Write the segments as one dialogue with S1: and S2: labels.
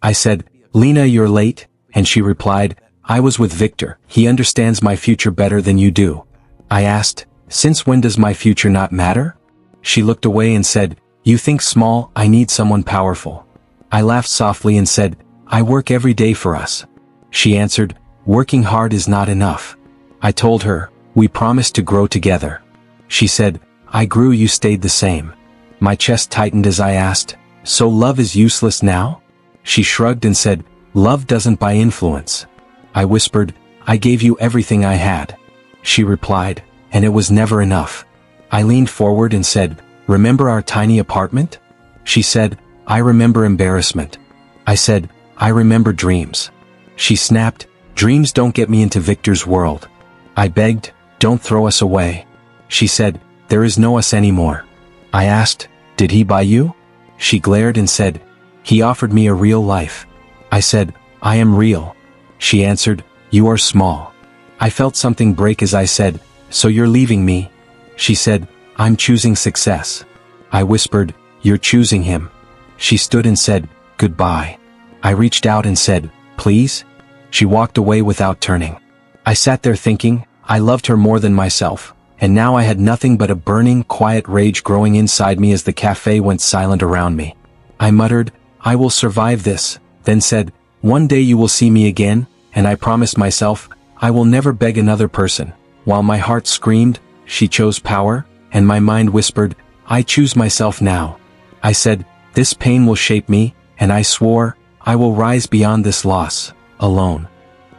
S1: I said, Lena, you're late, and she replied, I was with Victor. He understands my future better than you do. I asked, since when does my future not matter? She looked away and said, you think small, I need someone powerful. I laughed softly and said, I work every day for us. She answered, working hard is not enough. I told her, we promised to grow together. She said, I grew, you stayed the same. My chest tightened as I asked, so love is useless now? She shrugged and said, love doesn't buy influence. I whispered, I gave you everything I had. She replied, and it was never enough. I leaned forward and said, remember our tiny apartment? She said, I remember embarrassment. I said, I remember dreams. She snapped, dreams don't get me into Victor's world. I begged, don't throw us away. She said, there is no us anymore. I asked, did he buy you? She glared and said, he offered me a real life. I said, I am real. She answered, you are small. I felt something break as I said, so you're leaving me? She said, I'm choosing success. I whispered, you're choosing him. She stood and said, goodbye. I reached out and said, please? She walked away without turning. I sat there thinking, I loved her more than myself, and now I had nothing but a burning, quiet rage growing inside me as the cafe went silent around me. I muttered, I will survive this, then said, one day you will see me again, and I promised myself, I will never beg another person. While my heart screamed, she chose power, and my mind whispered, I choose myself now. I said, this pain will shape me, and I swore, I will rise beyond this loss, alone.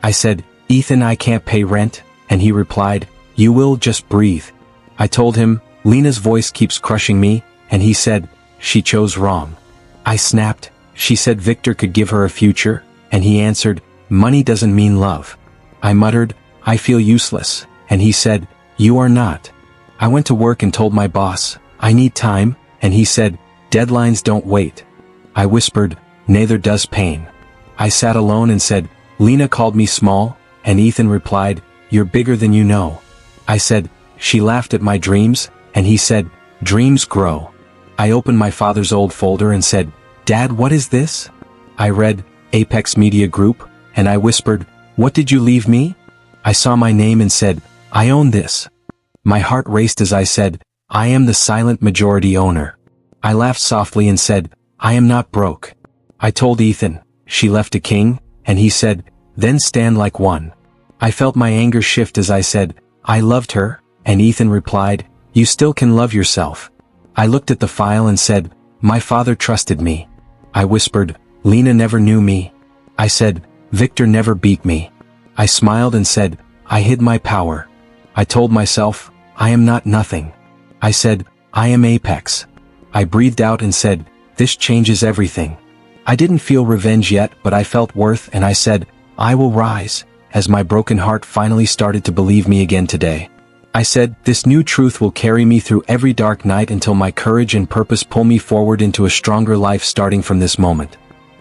S1: I said, Ethan, I can't pay rent, and he replied, you will, just breathe. I told him, Lena's voice keeps crushing me, and he said, she chose wrong. I snapped, she said Victor could give her a future, and he answered, money doesn't mean love. I muttered, I feel useless, and he said, you are not. I went to work and told my boss, I need time, and he said, deadlines don't wait. I whispered, neither does pain. I sat alone and said, Lena called me small, and Ethan replied, you're bigger than you know. I said, she laughed at my dreams, and he said, dreams grow. I opened my father's old folder and said, Dad, what is this? I read, Apex Media Group, and I whispered, what did you leave me? I saw my name and said, I own this. My heart raced as I said, I am the silent majority owner. I laughed softly and said, I am not broke. I told Ethan, she left a king, and he said, then stand like one. I felt my anger shift as I said, I loved her, and Ethan replied, you still can love yourself. I looked at the file and said, my father trusted me. I whispered, Lena never knew me. I said, Victor never beat me. I smiled and said, I hid my power. I told myself, I am not nothing. I said, I am Apex. I breathed out and said, this changes everything. I didn't feel revenge yet, but I felt worth, and I said, I will rise, as my broken heart finally started to believe me again today. I said, this new truth will carry me through every dark night until my courage and purpose pull me forward into a stronger life starting from this moment.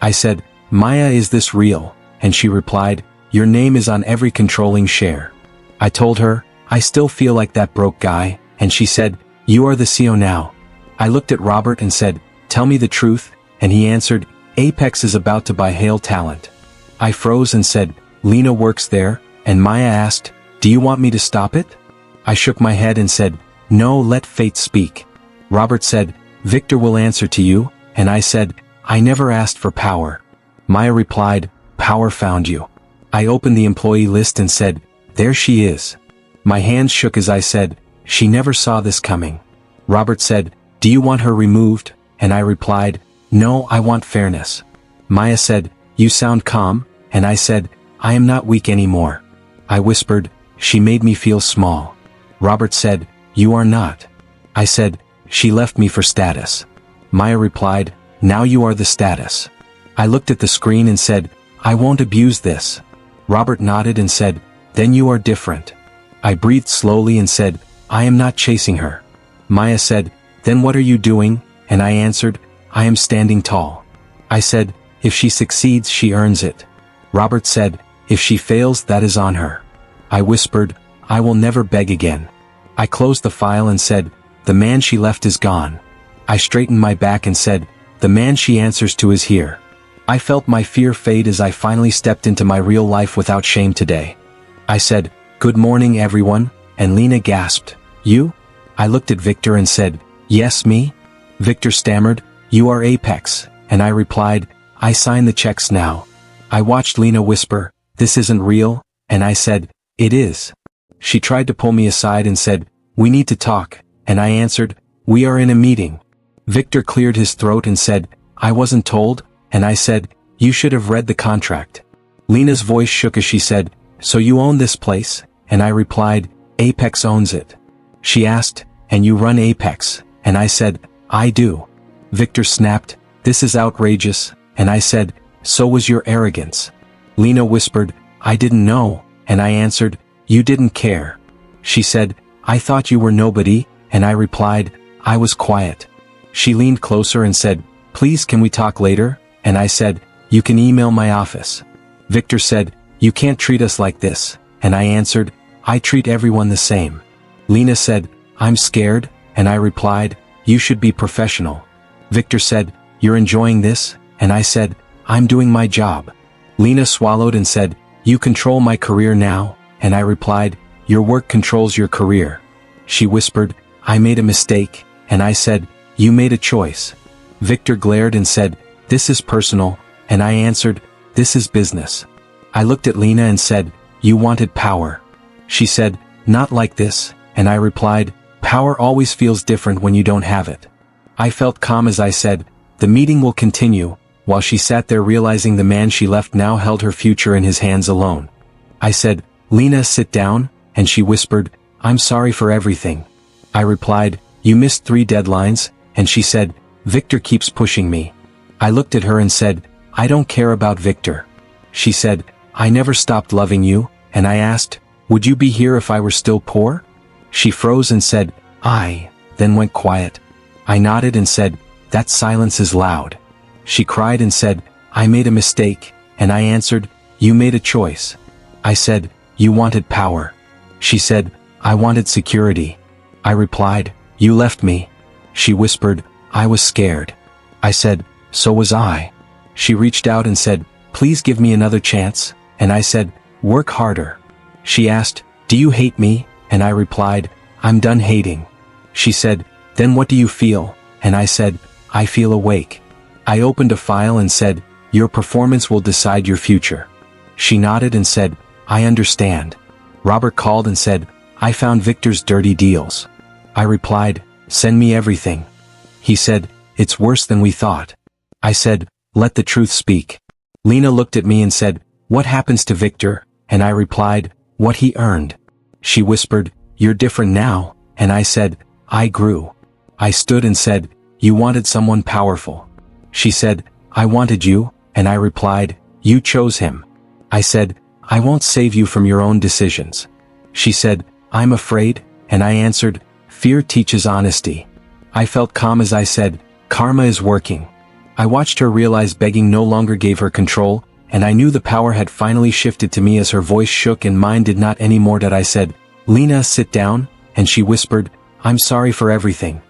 S1: I said, Maya, is this real? And she replied, your name is on every controlling share. I told her, I still feel like that broke guy, and she said, you are the CEO now. I looked at Robert and said, tell me the truth, and he answered, Apex is about to buy Hale Talent. I froze and said, Lena works there, and Maya asked, do you want me to stop it? I shook my head and said, no, let fate speak. Robert said, Victor will answer to you, and I said, I never asked for power. Maya replied, power found you. I opened the employee list and said, there she is. My hands shook as I said, she never saw this coming. Robert said, do you want her removed? And I replied, no, I want fairness. Maya said, you sound calm, and I said, I am not weak anymore. I whispered, she made me feel small. Robert said, you are not. I said, she left me for status. Maya replied, now you are the status. I looked at the screen and said, I won't abuse this. Robert nodded and said, then you are different. I breathed slowly and said, I am not chasing her. Maya said, then what are you doing? And I answered, I am standing tall. I said, if she succeeds, she earns it. Robert said, if she fails, that is on her. I whispered, I will never beg again. I closed the file and said, the man she left is gone. I straightened my back and said, the man she answers to is here. I felt my fear fade as I finally stepped into my real life without shame today. I said, "Good morning everyone," and Lena gasped, "You?" I looked at Victor and said, "Yes, me?" Victor stammered, "You are Apex," and I replied, "I sign the checks now." I watched Lena whisper, "This isn't real," and I said, "It is." She tried to pull me aside and said, "We need to talk," and I answered, "We are in a meeting." Victor cleared his throat and said, "I wasn't told," and I said, "You should have read the contract." Lena's voice shook as she said, "So you own this place?" And I replied, "Apex owns it." She asked, "And you run Apex?" And I said, "I do." Victor snapped, "This is outrageous," and I said, "So was your arrogance." Lena whispered, "I didn't know," and I answered, "You didn't care." She said, "I thought you were nobody," and I replied, "I was quiet." She leaned closer and said, "Please can we talk later?" And I said, "You can email my office." Victor said, "You can't treat us like this," and I answered, "I treat everyone the same." Lena said, "I'm scared," and I replied, "You should be professional." Victor said, "You're enjoying this?" and I said, "I'm doing my job." Lena swallowed and said, "You control my career now," and I replied, "Your work controls your career." She whispered, "I made a mistake," and I said, "You made a choice." Victor glared and said, "This is personal," and I answered, "This is business." I looked at Lena and said, "You wanted power." She said, "Not like this," and I replied, "Power always feels different when you don't have it." I felt calm as I said, "The meeting will continue," while she sat there realizing the man she left now held her future in his hands alone. I said, "Lena, sit down," and she whispered, "I'm sorry for everything." I replied, "You missed 3 deadlines," and she said, "Victor keeps pushing me." I looked at her and said, "I don't care about Victor." She said, "I never stopped loving you," and I asked, "Would you be here if I were still poor?" She froze and said, "I," then went quiet. I nodded and said, "That silence is loud." She cried and said, "I made a mistake," and I answered, "You made a choice." I said, "You wanted power." She said, "I wanted security." I replied, "You left me." She whispered, "I was scared." I said, "So was I." She reached out and said, "Please give me another chance," and I said, "Work harder." She asked, "Do you hate me?" and I replied, "I'm done hating." She said, "Then what do you feel?" and I said, "I feel awake." I opened a file and said, "Your performance will decide your future." She nodded and said, "I understand." Robert called and said, "I found Victor's dirty deals." I replied, "Send me everything." He said, "It's worse than we thought." I said, "Let the truth speak." Lena looked at me and said, "What happens to Victor?" and I replied, "What he earned." She whispered, "You're different now," and I said, "I grew." I stood and said, "You wanted someone powerful." She said, "I wanted you," and I replied, "You chose him." I said, "I won't save you from your own decisions." She said, "I'm afraid," and I answered, "Fear teaches honesty." I felt calm as I said, "Karma is working." I watched her realize begging no longer gave her control, and I knew the power had finally shifted to me as her voice shook and mine did not anymore. That I said, "Lena, sit down," and she whispered, "I'm sorry for everything."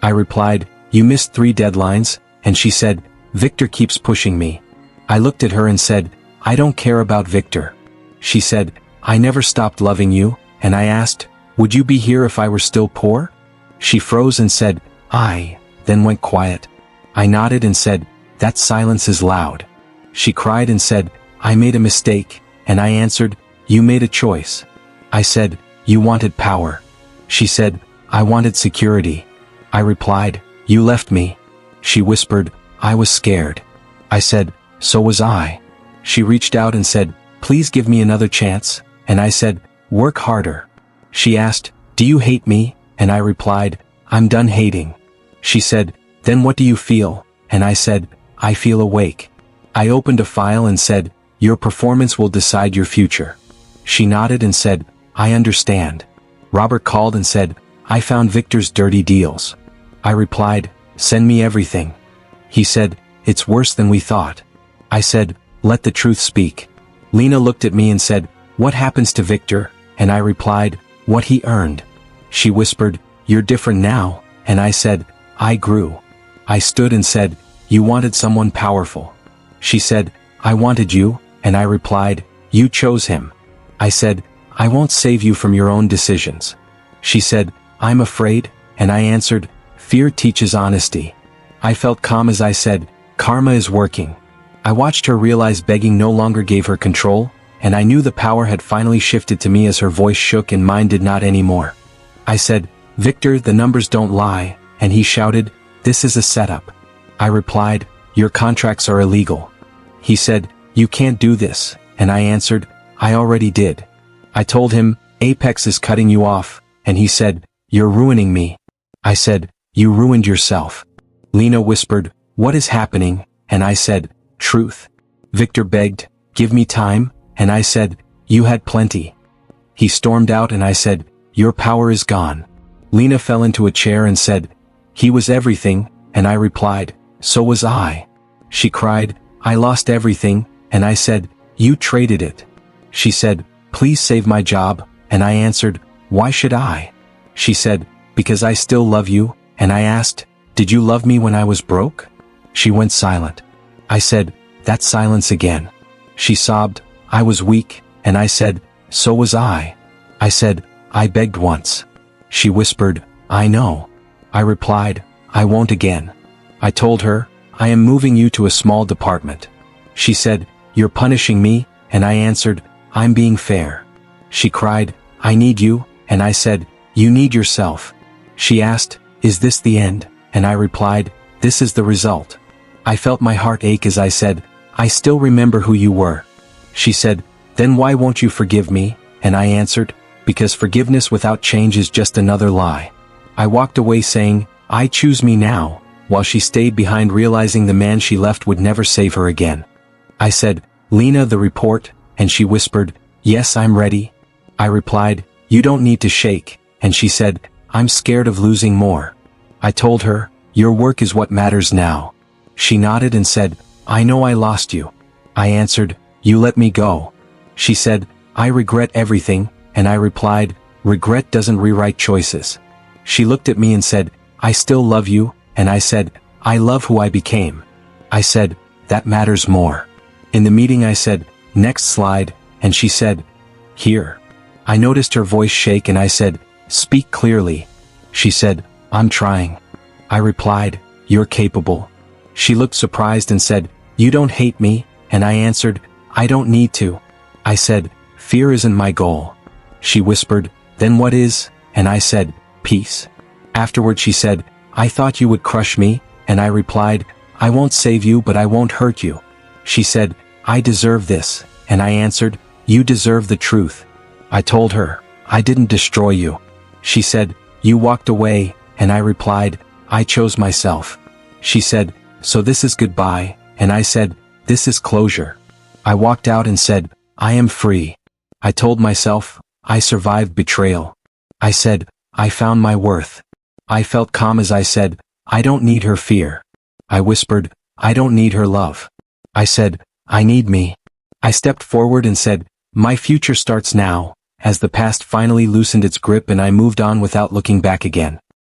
S1: I replied, "You missed 3 deadlines," and she said, "Victor keeps pushing me." I looked at her and said, "I don't care about Victor." She said, "I never stopped loving you," and I asked, "Would you be here if I were still poor?" She froze and said, "I," then went quiet. I nodded and said, "That silence is loud." She cried and said, "I made a mistake," and I answered, "You made a choice." I said, "You wanted power." She said, "I wanted security." I replied, "You left me." She whispered, "I was scared." I said, "So was I." She reached out and said, "Please give me another chance," and I said, "Work harder." She asked, "Do you hate me?" and I replied, "I'm done hating." She said, "Then what do you feel?" and I said, "I feel awake." I opened a file and said, "Your performance will decide your future." She nodded and said, "I understand." Robert called and said, "I found Victor's dirty deals." I replied, "Send me everything." He said, "It's worse than we thought." I said, "Let the truth speak." Lena looked at me and said, "What happens to Victor?" and I replied, "What he earned." She whispered, "You're different now," and I said, "I grew." I stood and said, "You wanted someone powerful." She said, I wanted you, and I replied, you chose him. I said, I won't save you from your own decisions. She said, I'm afraid, and I answered, fear teaches honesty. I felt calm as I said, karma is working. I watched her realize begging no longer gave her control, and I knew the power had finally shifted to me as her voice shook and mine did not anymore. I said, Victor, the numbers don't lie, and he shouted, this is a setup. I replied, your contracts are illegal. He said, you can't do this, and I answered, I already did. I told him, Apex is cutting you off, and he said, you're ruining me. I said, you ruined yourself. Lena whispered, what is happening? And I said, truth. Victor begged, give me time, and I said, you had plenty. He stormed out and I said, your power is gone. Lena fell into a chair and said, he was everything, and I replied, so was I. She cried, I lost everything, and I said, you traded it. She said, please save my job, and I answered, why should I? She said, because I still love you, and I asked, did you love me when I was broke? She went silent. I said, that's silence again. She sobbed, I was weak, and I said, so was I. I said, I begged once. She whispered, I know. I replied, I won't again. I told her, I am moving you to a small department. She said, you're punishing me, and I answered, I'm being fair. She cried, I need you, and I said, you need yourself. She asked, is this the end? And I replied, this is the result. I felt my heart ache as I said, I still remember who you were. She said, then why won't you forgive me? And I answered, because forgiveness without change is just another lie. I walked away saying, I choose me now, while she stayed behind realizing the man she left would never save her again. I said, Lena, the report, and she whispered, yes, I'm ready. I replied, you don't need to shake, and she said, I'm scared of losing more. I told her, your work is what matters now. She nodded and said, I know I lost you. I answered, you let me go. She said, I regret everything, and I replied, regret doesn't rewrite choices. She looked at me and said, I still love you, and I said, I love who I became. I said, that matters more. In the meeting I said, next slide, and she said, here. I noticed her voice shake and I said, speak clearly. She said, I'm trying. I replied, you're capable. She looked surprised and said, you don't hate me, and I answered, I don't need to. I said, fear isn't my goal. She whispered, then what is? And I said, peace. Afterward she said, I thought you would crush me, and I replied, I won't save you but I won't hurt you. She said, I deserve this, and I answered, you deserve the truth. I told her, I didn't destroy you. She said, you walked away, and I replied, I chose myself. She said, so this is goodbye, and I said, this is closure. I walked out and said, I am free. I told myself, I survived betrayal. I said, I found my worth. I felt calm as I said, I don't need her fear. I whispered, I don't need her love. I said, I need me. I stepped forward and said, my future starts now, as the past finally loosened its grip and I moved on without looking back again.